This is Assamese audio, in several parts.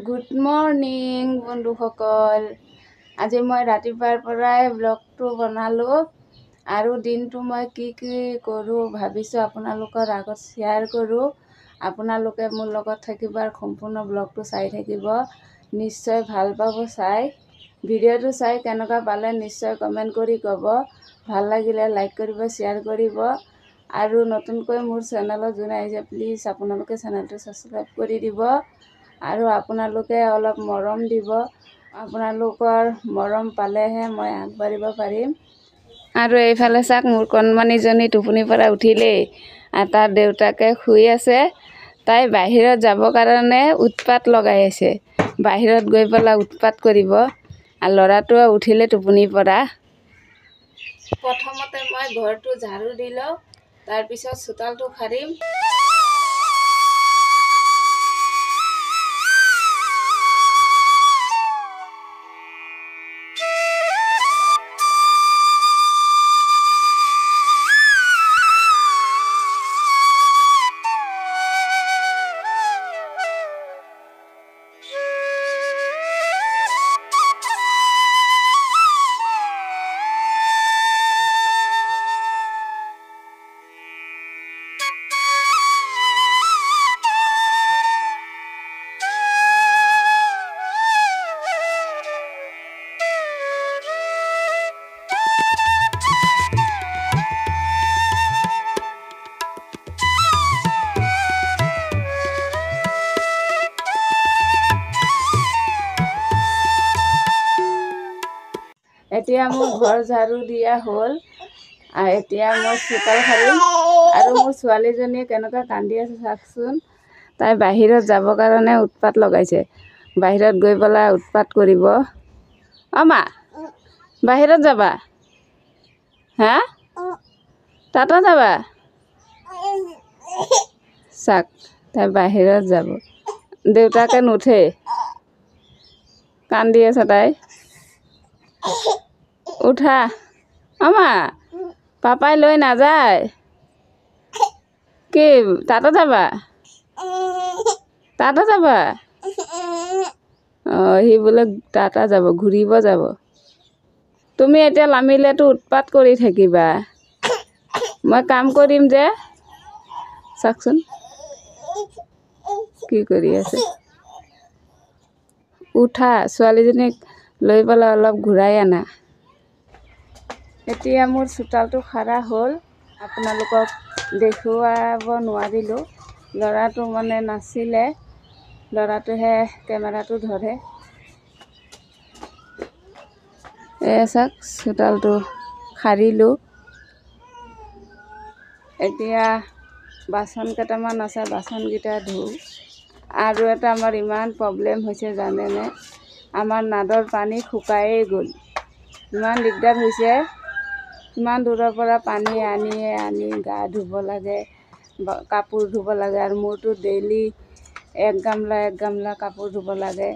গুড মৰ্ণিং বন্ধুসকল। আজি মই ৰাতিপুৱাৰ পৰাই ব্লগটো বনালোঁ আৰু দিনটো মই কি কৰোঁ ভাবিছোঁ আপোনালোকৰ আগত শ্বেয়াৰ কৰোঁ। আপোনালোকে মোৰ লগত থাকিব আৰু সম্পূৰ্ণ ব্লগটো চাই থাকিব। নিশ্চয় ভাল পাব চাই। ভিডিঅ'টো চাই কেনেকুৱা পালে নিশ্চয় কমেণ্ট কৰি ক'ব। ভাল লাগিলে লাইক কৰিব, শ্বেয়াৰ কৰিব আৰু নতুনকৈ মোৰ চেনেলত যোন আহিছে প্লিজ আপোনালোকে চেনেলটো ছাবস্ক্ৰাইব কৰি দিব আৰু আপোনালোকে অলপ মৰম দিব। আপোনালোকৰ মৰম পালেহে মই আগবাঢ়িব পাৰিম। আৰু এইফালে চাওক, মোৰ কণমানিজনী টোপনিৰ পৰা উঠিলেই আৰু তাৰ দেউতাকে শুই আছে। তাই বাহিৰত যাবৰ কাৰণে উৎপাত লগাই আছে। বাহিৰত গৈ পেলাই উৎপাত কৰিব আৰু ল'ৰাটোও উঠিলে টোপনিৰ পৰা। প্ৰথমতে মই ঘৰটো ঝাৰু দি লওঁ, তাৰপিছত চোতালটো সাৰিম। এতিয়া মোৰ ঘৰ ঝাৰু দিয়া হ'ল আৰু এতিয়া মই চোতাল সাৰিম। আৰু মোৰ ছোৱালীজনীয়ে কেনেকুৱা কান্দি আছে চাওকচোন। তাই বাহিৰত যাবৰ কাৰণে উৎপাত লগাইছে। বাহিৰত গৈ পেলাই উৎপাত কৰিব। মা বাহিৰত যাবা? হা তাতো যাবা? চাওক, তাই বাহিৰত যাব। দেউতাকে নুঠে, কান্দি আছে তাই। উঠা মা, পাপাই লৈ নাযায়। কি তাতো যাবা? তাতো যাবা? অঁ, সি বোলে তাতা যাব, ঘূৰিব যাব। তুমি এতিয়া নামিলেতো উৎপাত কৰি থাকিবা। মই কাম কৰিম যে। চাওকচোন কি কৰি আছে। উঠা, ছোৱালীজনীক লৈ পেলাই অলপ ঘূৰাই আনা। এতিয়া মোৰ চোতালটো সাৰা হ'ল। আপোনালোকক দেখুৱাব নোৱাৰিলোঁ, ল'ৰাটো মানে নাছিলে। ল'ৰাটোহে কেমেৰাটো ধৰে। এয়া চাওক, চোতালটো সাৰিলোঁ। এতিয়া বাচন কেইটামান আছে, বাচনকেইটা ধুওঁ। আৰু এটা আমাৰ ইমান প্ৰব্লেম হৈছে জানেনে, আমাৰ নাদৰ পানী শুকায়েই গ'ল। ইমান দিগদাৰ হৈছে। ইমান দূৰৰ পৰা পানী আনি গা ধুব লাগে, কাপোৰ ধুব লাগে। আৰু মোৰতো ডেইলি এক গামলা কাপোৰ ধুব লাগে।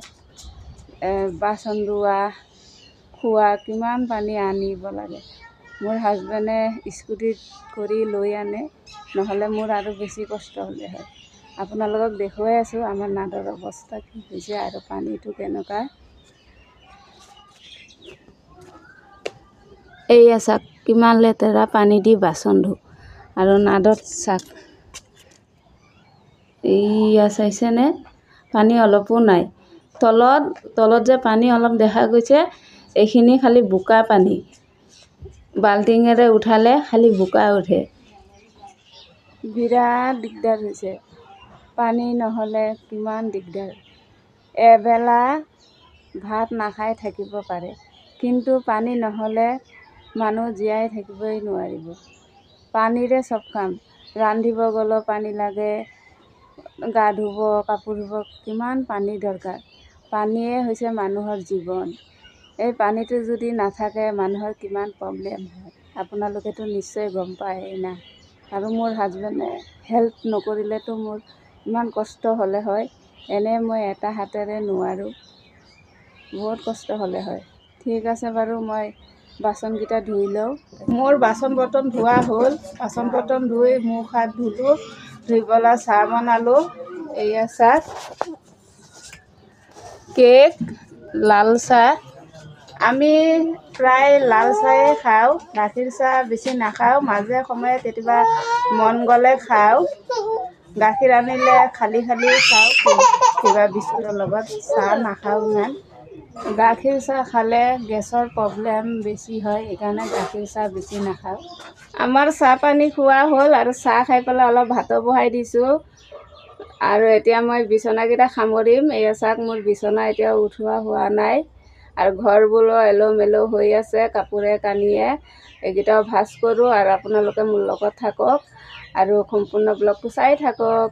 বাচন ধোৱা, খোৱা, কিমান পানী আনিব লাগে। মোৰ হাজবেণ্ডে স্কুটিত কৰি লৈ আনে, নহ'লে মোৰ আৰু বেছি কষ্ট হ'লে হয়। আপোনালোকক দেখুৱাই আছোঁ আমাৰ নাদৰ অৱস্থা কি হৈছে আৰু পানীটো কেনেকুৱা। এইয়া চাওক, কিমান লেতেৰা পানী দি বাচন ধোওঁ। আৰু নাদত চাওক, এইয়া চাইছেনে, পানী অলপো নাই। তলত যে পানী অলপ দেখা গৈছে, এইখিনি খালি বোকা পানী। বাল্টিঙেৰে উঠালে খালি বোকা উঠে। বিৰাট দিগদাৰ হৈছে। পানী নহ'লে কিমান দিগদাৰ। এবেলা ভাত নাখাই থাকিব পাৰে, কিন্তু পানী নহ'লে মানুহ জীয়াই থাকিবই নোৱাৰিব। পানীৰে চব কাম। ৰান্ধিব গ'লেও পানী লাগে, গা ধুব, কাপোৰ ধুব, কিমান পানী দৰকাৰ। পানীয়ে হৈছে মানুহৰ জীৱন। এই পানীটো যদি নাথাকে মানুহৰ কিমান প্ৰব্লেম হয়, আপোনালোকেতো নিশ্চয় গম পায়েই না। আৰু মোৰ হাজবেণ্ডে হেল্প নকৰিলেতো মোৰ ইমান কষ্ট হ'লে হয়। এনে মই এটা হাতেৰে নোৱাৰোঁ, বহুত কষ্ট হ'লে হয়। ঠিক আছে বাৰু, মই বাচনকেইটা ধুই লওঁ। মোৰ বাচন বৰ্তন ধোৱা হ'ল। বাচন বৰ্তন ধুই মুখ হাত ধুলোঁ, ধুই পেলাই চাহ বনালোঁ। এয়া চাহ, কেক, লাল চাহ। আমি প্ৰায় লাল চাহেই খাওঁ, গাখীৰ চাহ বেছি নাখাওঁ। মাজে সময়ে কেতিয়াবা মন গ'লে খাওঁ। গাখীৰ আনিলে খালী খালী খাওঁ, কিবা বিস্কুটৰ লগত। চাহ নাখাওঁ ইমান। গাখীৰ চাহ খালে গেছৰ প্ৰব্লেম বেছি হয়, সেইকাৰণে গাখীৰ চাহ বেছি নাখাওঁ। আমাৰ চাহ পানী খোৱা হ'ল আৰু চাহ খাই পেলাই অলপ ভাতো বহাই দিছোঁ। আৰু এতিয়া মই বিচনাকেইটা সামৰিম। এয়া চাওক, মোৰ বিচনা এতিয়াও উঠোৱা হোৱা নাই আৰু ঘৰবোৰো এলোমেলো হৈ আছে কাপোৰে কানিয়ে। এইকেইটাও ভাজ কৰোঁ আৰু আপোনালোকে মোৰ লগত থাকক আৰু সম্পূৰ্ণ ব্লগটো চাই থাকক।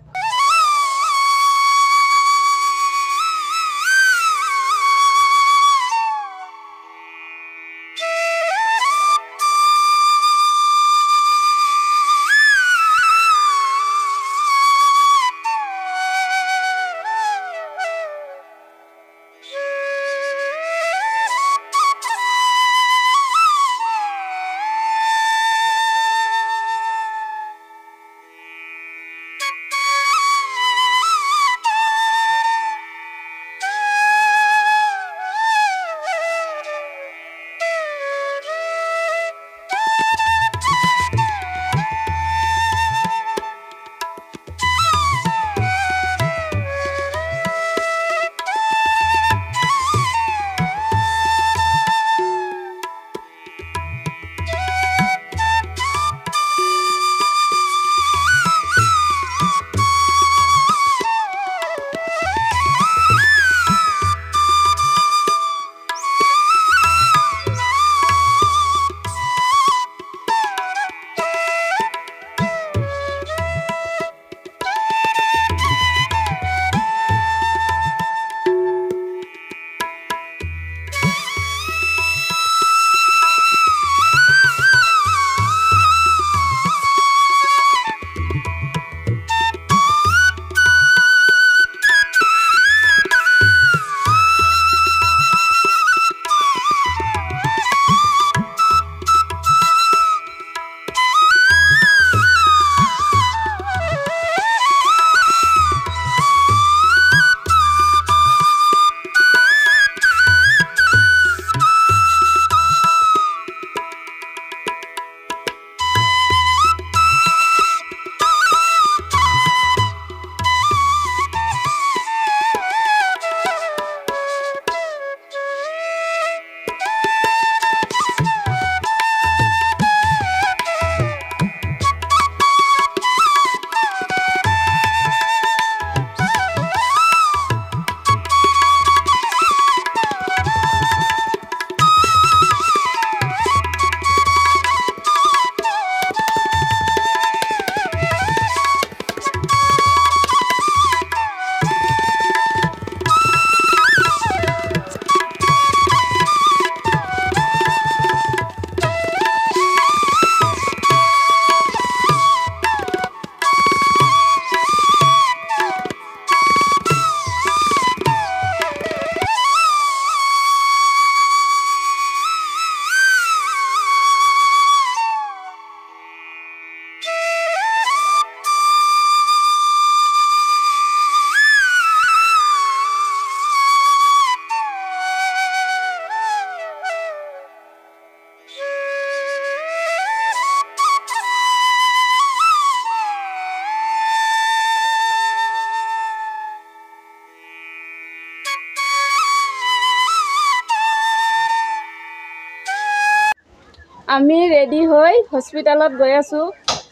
আমি ৰেডি হৈ হস্পিটেলত গৈ আছোঁ।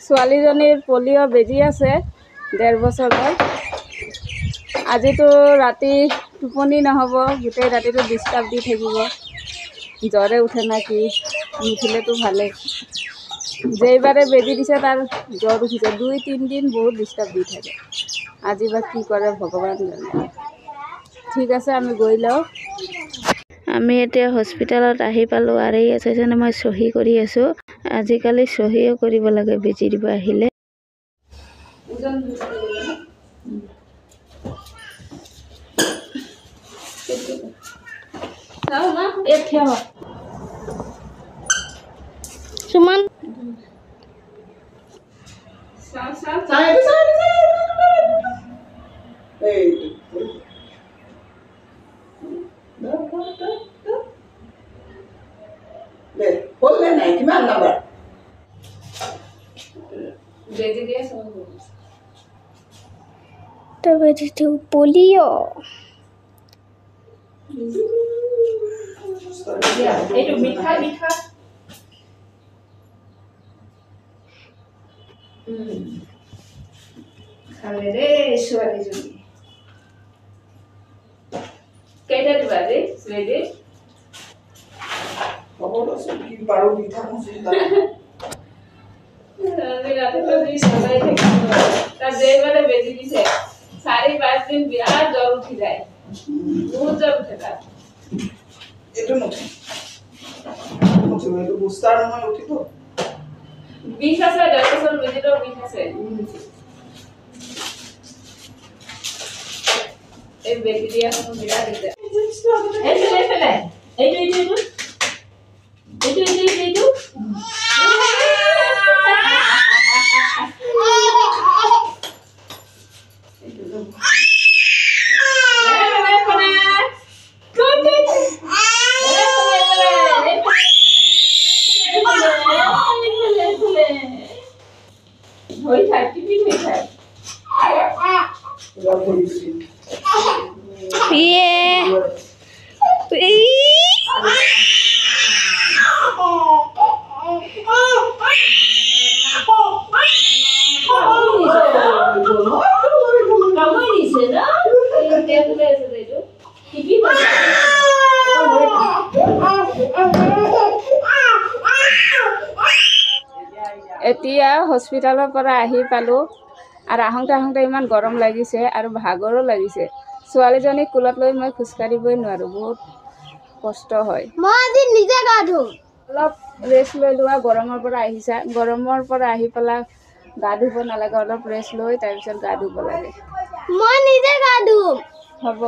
ছোৱালীজনীৰ পলিঅ' বেজি আছে, 1.5 বছৰৰ। আজিতো ৰাতি টোপনি নহ'ব, গোটেই ৰাতিটো ডিষ্টাৰ্ব দি থাকিব। জ্বৰে উঠে না কি, নুঠিলেতো ভালেই। যেইবাৰে বেজি দিছে তাৰ জ্বৰ উঠিছে, 2-3 দিন বহুত ডিষ্টাৰ্ব দি থাকে। আজি বা কি কৰে ভগৱান জানে। ঠিক আছে, আমি গৈ লওঁ। আমি এতিয়া হস্পিটেলত আহি পালোঁ আৰু এই আছে যেনে মই চহী কৰি আছোঁ। আজিকালি চহীও কৰিব লাগে বেজি দিব আহিলে। সুমন তবে দিটো পলিও এইটো মিঠা মিঠা খালে রে ছোৱালীজনী কেইটা দিবা ৰে ছোৱালী যেইবাৰে বেজি দিছে 4-5 দিন বিৰাট জ্বৰ উঠি যায় বহুত জ্বৰ উঠে তাত বিষ আছে ডক্টৰ বেজিটোৰ বিষ আছে এই বেজি দিয়া বিৰাট দিছে এইটো এতিয়া হস্পিটালৰ পৰা আহি পালোঁ আৰু আহোঁতে ইমান গৰম লাগিছে আৰু ভাগৰো লাগিছে ছোৱালীজনীক কোলত লৈ মই খোজকাঢ়িবই নোৱাৰোঁ বহুত কষ্ট হয় মই আজি নিজে গা ধুম অলপ ৰেষ্ট লৈ লোৱা গৰমৰ পৰা আহি পেলাই গা ধুব নালাগে অলপ ৰেষ্ট লৈ তাৰপিছত গা ধুব লাগে মই নিজে গা ধুম হ'ব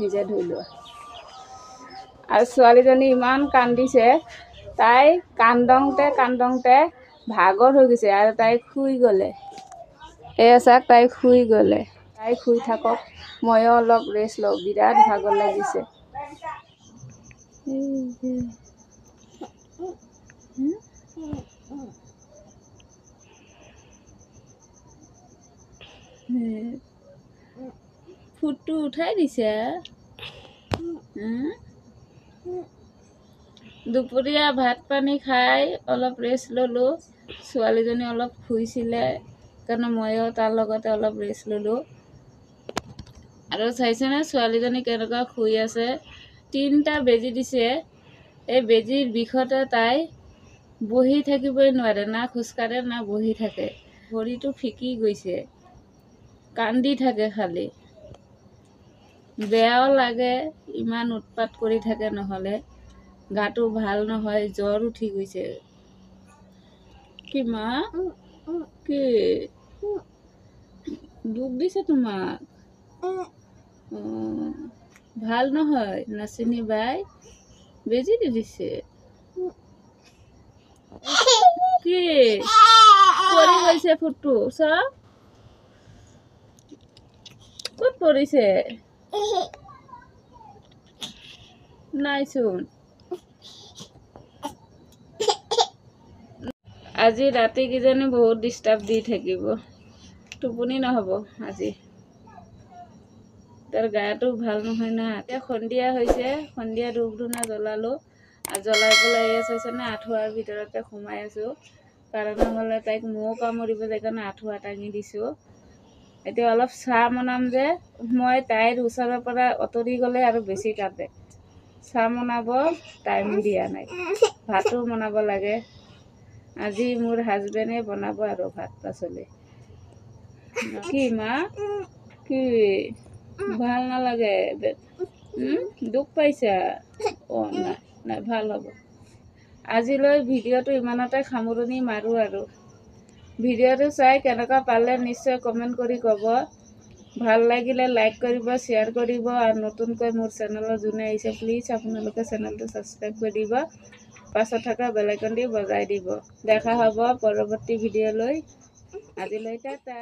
নিজে ধুই লোৱা আৰু ছোৱালীজনী ইমান কান্দিছে তাই কান্দংতে ভাগৰ হৈ গৈছে আৰু তাই শুই গ'লে এয়া চাওক তাই শুই গ'লে তাই শুই থাকক ময়ো অলপ ৰেষ্ট লওঁ বিৰাট ভাগৰ লাগিছে ফুটটো উঠাই দিছে দুপৰীয়া ভাত পানী খাই অলপ ৰেষ্ট ল'লোঁ ছোৱালীজনী অলপ শুইছিলে কাৰণে ময়ো তাৰ লগতে অলপ ৰেষ্ট ল'লোঁ আৰু চাইছেনে ছোৱালীজনী কেনেকুৱা শুই আছে 3টা বেজি দিছে এই বেজিৰ বিষতে তাই বহি থাকিবই নোৱাৰে না খোজকাঢ়ে না বহি থাকে ভৰিটো ফিকি গৈছে কান্দি থাকে খালি বেয়াও লাগে ইমান উৎপাত কৰি থাকে নহ'লে গাটো ভাল নহয় জ্বৰ উঠি গৈছে কি মা কি দুখ দিছে তোমাক ভাল নহয় নাচিনী বাই বেজি দি দিছে কি পৰি গৈছে ফুটটো চব ক'ত পৰিছে নাইচোন আজি ৰাতি কিজানি বহুত ডিষ্টাৰ্ব দি থাকিব টোপনি নহ'ব আজি তাৰ গাটো ভাল নহয় না এতিয়া সন্ধিয়া হৈছে সন্ধিয়া ধূপ ধূনা জ্বলালোঁ আৰু জ্বলাই পেলাই এয়া চাইছেনে আঁঠুৱাৰ ভিতৰতে সোমাই আছোঁ কাৰণ নহ'লে তাইক মৌ কামুৰিব সেইকাৰণে আঁঠুৱা টাঙি দিছোঁ এতিয়া অলপ চাহ বনাম যে মই তাইৰ ওচৰৰ পৰা আঁতৰি গ'লে আৰু বেছি কাটে চাহ বনাব টাইম দিয়া নাই ভাতো বনাব লাগে আজি মোৰ হাজবেণ্ডে বনাব আৰু ভাত পাচলি কি মা কি ভাল নালাগে দুখ পাইছা অঁ নাই ভাল হ'ব আজিলৈ ভিডিঅ'টো ইমানতে সামৰণি মাৰোঁ আৰু ভিডিঅ'টো চাই কেনেকুৱা পালে নিশ্চয় কমেণ্ট কৰি ক'ব ভাল লাগিলে লাইক কৰিব শ্বেয়াৰ কৰিব আৰু নতুনকৈ মোৰ চেনেলত যোনে আহিছে প্লিজ আপোনালোকে চেনেলটো ছাবস্ক্ৰাইব কৰি দিব পাছত থকা বেল আইকন দি বজাই দিব। দেখা হ'ব পৰৱৰ্তী ভিডিঅ'লৈ। আজিলৈ টাটা।